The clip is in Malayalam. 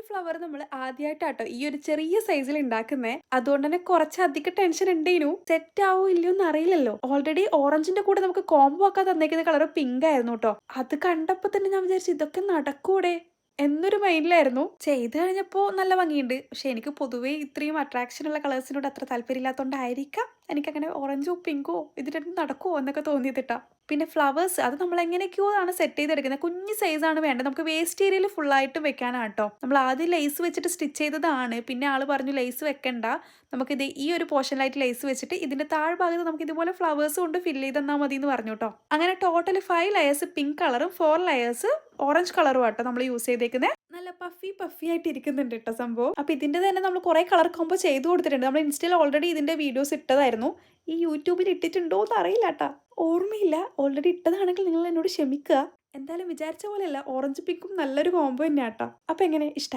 ഫ്ലവർ നമ്മൾ ആദ്യമായിട്ടാട്ടോ ഈ ഒരു ചെറിയ സൈസിൽ ഉണ്ടാക്കുന്നേ. അതുകൊണ്ട് തന്നെ കുറച്ചധികം ടെൻഷൻ ഉണ്ടേനു. സെറ്റ് ആവോ ഇല്ലയോ എന്ന് അറിയില്ലല്ലോ. ഓൾറെഡി ഓറഞ്ചിന്റെ കൂടെ നമുക്ക് കോംബോ ആക്കാൻ തന്നേക്കുന്ന കളർ പിങ്ക് ആയിരുന്നു കേട്ടോ. അത് കണ്ടപ്പോ തന്നെ ഞാൻ വിചാരിച്ചു ഇതൊക്കെ നടക്കൂടെ എന്നൊരു മൈൻഡിലായിരുന്നു. ചെയ്ത് കഴിഞ്ഞപ്പോൾ നല്ല ഭംഗിയുണ്ട്. പക്ഷെ എനിക്ക് പൊതുവേ ഇത്രയും അട്രാക്ഷൻ ഉള്ള കളേഴ്സിനോട് അത്ര താല്പര്യമില്ലാത്തതുകൊണ്ടായിരിക്കാം എനിക്കങ്ങനെ ഓറഞ്ചോ പിങ്കോ ഇത് രണ്ടും നടക്കുമോ എന്നൊക്കെ തോന്നിയതിട്ടാ. പിന്നെ ഫ്ലവേഴ്സ് അത് നമ്മൾ എങ്ങനെയൊക്കെയോ ആണ് സെറ്റ് ചെയ്തെടുക്കുന്നത്. കുഞ്ഞ് സൈസാണ് വേണ്ടത്. നമുക്ക് വേസ്റ്റ് ഏരിയയിൽ ഫുള്ളായിട്ട് വെക്കാനാണ് കേട്ടോ. നമ്മൾ ആദ്യം ലേസ് വെച്ചിട്ട് സ്റ്റിച്ച് ചെയ്തതാണ്. പിന്നെ ആൾ പറഞ്ഞു ലേസ് വെക്കണ്ട, നമുക്കിത് ഈ ഒരു പോർഷനിലായിട്ട് ലേസ് വെച്ചിട്ട് ഇതിന്റെ താഴ്ഭാഗത്ത് നമുക്ക് ഇതുപോലെ ഫ്ലവേഴ്സ് കൊണ്ട് ഫില്ല് ചെയ്ത് തന്നാൽ മതി എന്ന് പറഞ്ഞു കേട്ടോ. അങ്ങനെ ടോട്ടൽ 5 ലെയേഴ്സ് പിങ്ക് കളറും 4 ലെയേഴ്സ് ഓറഞ്ച് കളറും ആട്ടോ നമ്മൾ യൂസ് ചെയ്തേക്കുന്നത്. നല്ല പഫി ആയിട്ട് ഇരിക്കുന്നുണ്ട് കേട്ടോ സംഭവം. അപ്പൊ ഇതിന്റെ തന്നെ നമ്മൾ കുറെ കളർ കോമ്പോ ചെയ്ത് കൊടുത്തിട്ടുണ്ട്. നമ്മൾ ഇൻസ്റ്റയിൽ ഓൾറെഡി ഇതിന്റെ വീഡിയോസ് ഇട്ടതായിരുന്നു. ഈ യൂട്യൂബിൽ ഇട്ടിട്ടുണ്ടോ എന്ന് അറിയില്ല കേട്ടാ, ഓർമ്മയില്ല. ഓൾറെഡി ഇട്ടതാണെങ്കിൽ നിങ്ങൾ എന്നോട് ക്ഷമിക്കുക. എന്തായാലും വിചാരിച്ച പോലെയല്ല, ഓറഞ്ച് പിങ്കും നല്ലൊരു കോംബോ തന്നെയാട്ടോ. അപ്പൊ എങ്ങനെ ഇഷ്ടം?